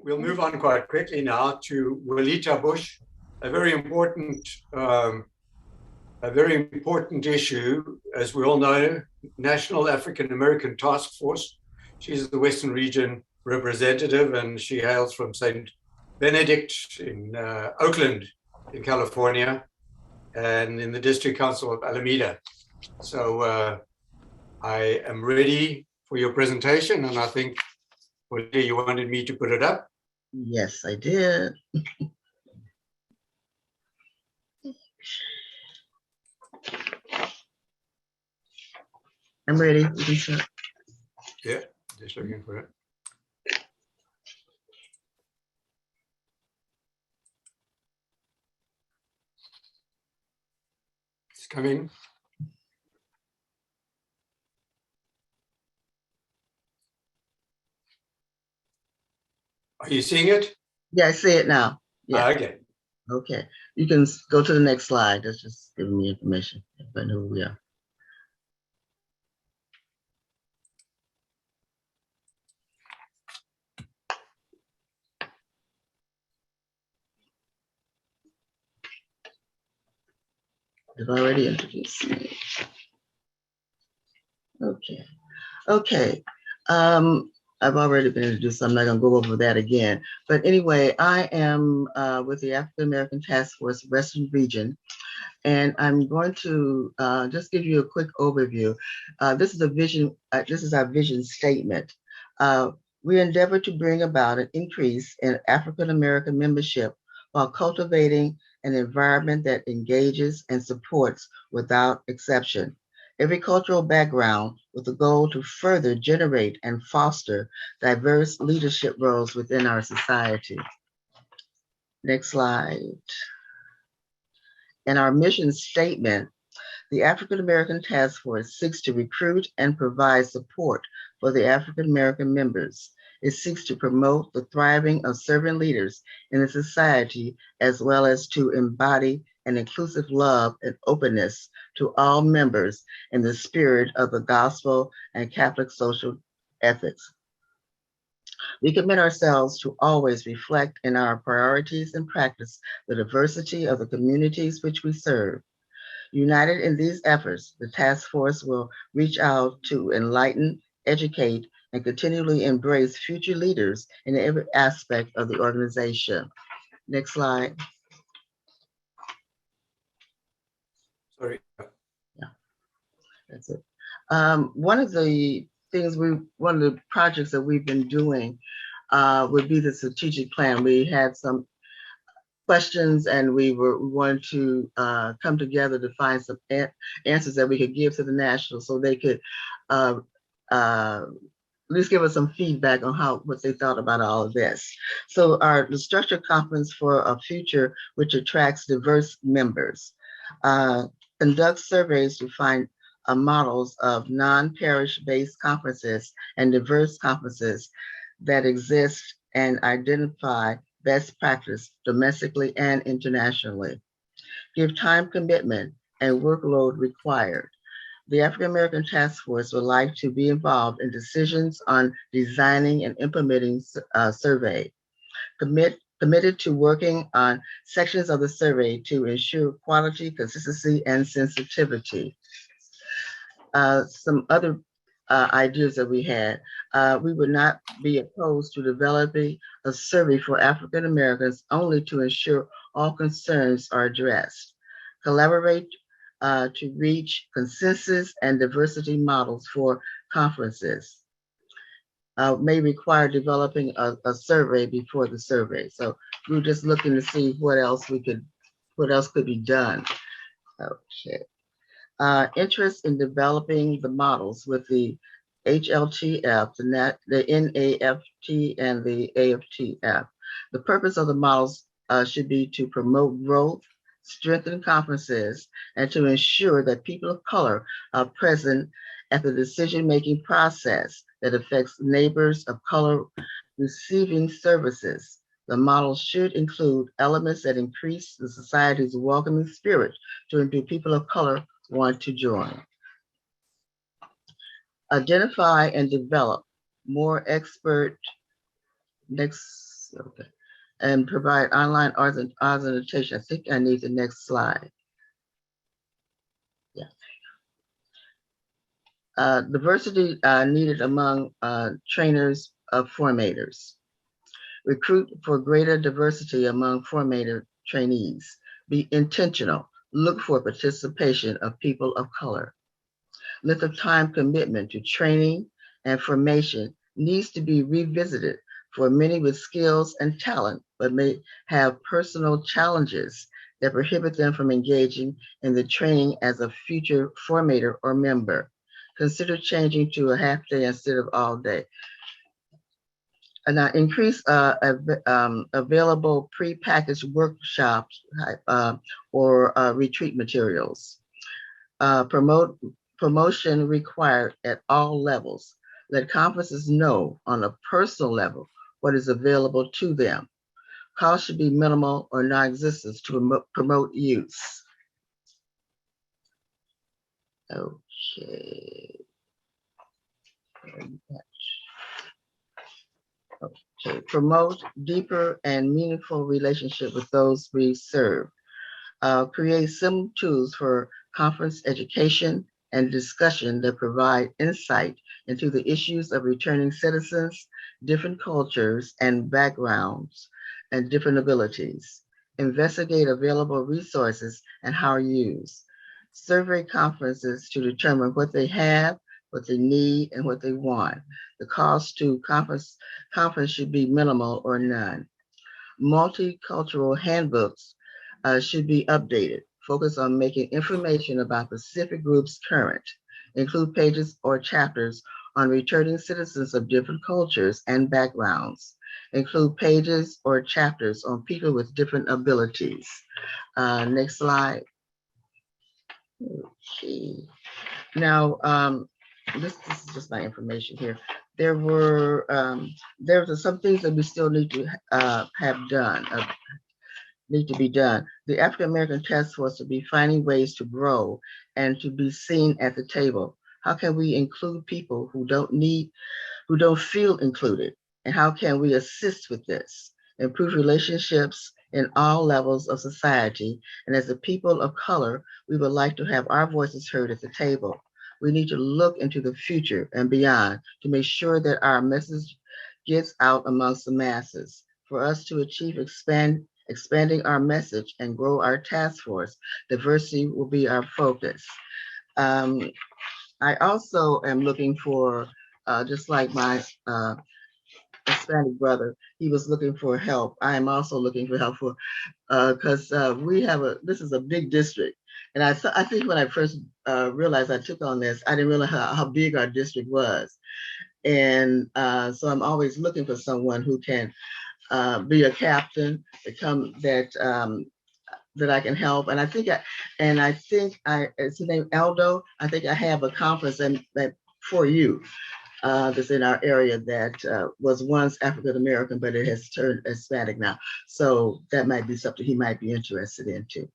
We'll move on quite quickly now to Walita Bush, a very important issue, as we all know, National African American Task Force. She's the Western Region representative, and she hails from St. Benedict in Oakland, in California, and in the District Council of Alameda. So I am ready for your presentation, and I think, Walita, you wanted me to put it up? Yes, I did. I'm ready. You can start. Yeah, just looking for it. It's coming. Are you seeing it? Yeah, I see it now. Yeah. Okay. Okay. You can go to the next slide. That's just giving me information if I know who we are. I've already introduced me. Okay. Okay. I've already been introduced, so I'm not going to go over that again. But anyway, I am with the African American Task Force Western Region, and I'm going to just give you a quick overview. This is a vision. This is our vision statement. We endeavor to bring about an increase in African American membership while cultivating an environment that engages and supports without exception every cultural background, with the goal to further generate and foster diverse leadership roles within our society. Next slide. In our mission statement, the African American Task Force seeks to recruit and provide support for the African American members. It seeks to promote the thriving of servant leaders in the society, as well as to embody an inclusive love and openness to all members in the spirit of the gospel and Catholic social ethics. We commit ourselves to always reflect in our priorities and practice the diversity of the communities which we serve. United in these efforts, the task force will reach out to enlighten, educate, and continually embrace future leaders in every aspect of the organization. Next slide. Sorry. Yeah, that's it. One of the projects that we've been doing would be the strategic plan. We had some questions, and we wanted to come together to find some answers that we could give to the national, so they could at least give us some feedback on what they thought about all of this. So the structured conference for a future which attracts diverse members, conduct surveys to find models of non-parish based conferences and diverse conferences that exist, and identify best practice domestically and internationally. Give time commitment and workload required. The African American Task Force would like to be involved in decisions on designing and implementing a survey. Committed to working on sections of the survey to ensure quality, consistency, and sensitivity. Some other ideas that we had. We would not be opposed to developing a survey for African Americans only to ensure all concerns are addressed. Collaborate to reach consensus and diversity models for conferences. May require developing a survey before the survey. So we're just looking to see what else could be done. Okay. Interest in developing the models with the HLTF, the NAFT, and the AFTF. The purpose of the models should be to promote growth, strengthen conferences, and to ensure that people of color are present at the decision-making process that affects neighbors of color receiving services. The model should include elements that increase the society's welcoming spirit to do people of color want to join. Identify and develop more expert, next Okay. And provide online authentication. I think I need the next slide. Yeah. Diversity needed among trainers of formators. Recruit for greater diversity among formator trainees. Be intentional. Look for participation of people of color. Length of time commitment to training and formation needs to be revisited for many with skills and talent, but may have personal challenges that prohibit them from engaging in the training as a future formator or member. Consider changing to a half day instead of all day. And increase available pre-packaged workshops or retreat materials. Promotion required at all levels. Let conferences know on a personal level what is available to them. Costs should be minimal or non-existent to promote use. Okay. Okay. Promote deeper and meaningful relationship with those we serve. Create simple tools for conference education and discussion that provide insight into the issues of returning citizens, different cultures and backgrounds, and different abilities. Investigate available resources and how used. Survey conferences to determine what they have, what they need, and what they want. The cost to conference should be minimal or none. Multicultural handbooks should be updated. Focus on making information about Pacific groups current. Include pages or chapters on returning citizens of different cultures and backgrounds. Include pages or chapters on people with different abilities. Next slide. Okay. Now, this is just my information here. There were some things that we still need to have done. Need to be done. The African American Task Force will be finding ways to grow and to be seen at the table. How can we include people who don't feel included? And how can we assist with this? Improve relationships in all levels of society. And as a people of color, we would like to have our voices heard at the table. We need to look into the future and beyond to make sure that our message gets out amongst the masses. For us to achieve expanding our message and grow our task force, diversity will be our focus. I also am looking for, just like my Hispanic brother, he was looking for help. I am also looking for help for, because this is a big district. And I think when I first realized I took on this, I didn't realize how big our district was. And so I'm always looking for someone who can be a captain, that I can help. And I think it's his name Aldo. I think I have a conference that for you that's in our area that was once African American, but it has turned Hispanic now. So that might be something he might be interested in too.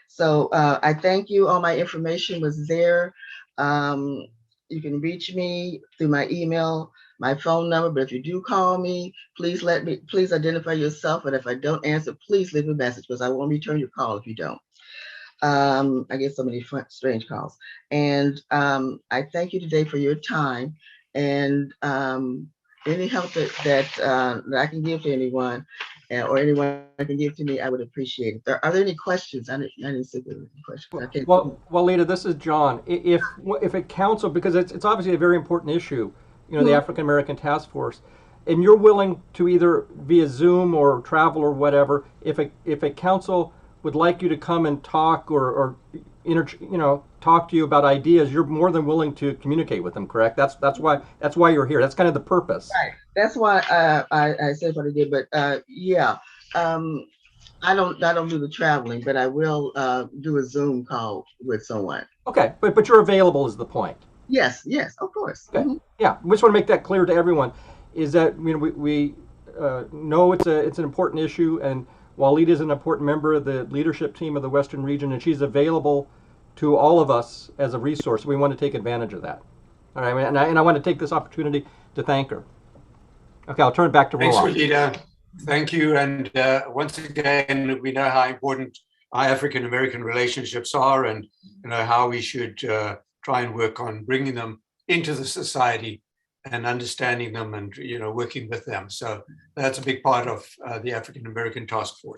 So I thank you. All my information was there. You can reach me through my email, my phone number, but if you do call me, please identify yourself. And if I don't answer, please leave a message because I won't return your call if you don't. I get so many strange calls. And I thank you today for your time and any help that I can give to anyone or anyone can give to me, I would appreciate it. Are there any questions? I didn't see the questions. Well, Walita, this is John. If a council, because it's obviously a very important issue, the African American Task Force, and you're willing to either via Zoom or travel or whatever, if a council would like you to come and talk or talk to you about ideas, you're more than willing to communicate with them, correct? That's why you're here. That's kind of the purpose. Right. That's why I said what I did. But yeah, I don't do the traveling, but I will do a Zoom call with someone. Okay, but you're available is the point. Yes, of course. Okay. Mm-hmm. Yeah, we just want to make that clear to everyone. Is that we know it's an important issue, and Walita is an important member of the leadership team of the Western region, and she's available to all of us as a resource. We want to take advantage of that. All right, and I want to take this opportunity to thank her. Okay, I'll turn it back to Roland. Thanks, Walita. Thank you. And once again, we know how important our African American relationships are, and how we should try and work on bringing them into the society and understanding them and working with them. So that's a big part of the African American Task Force.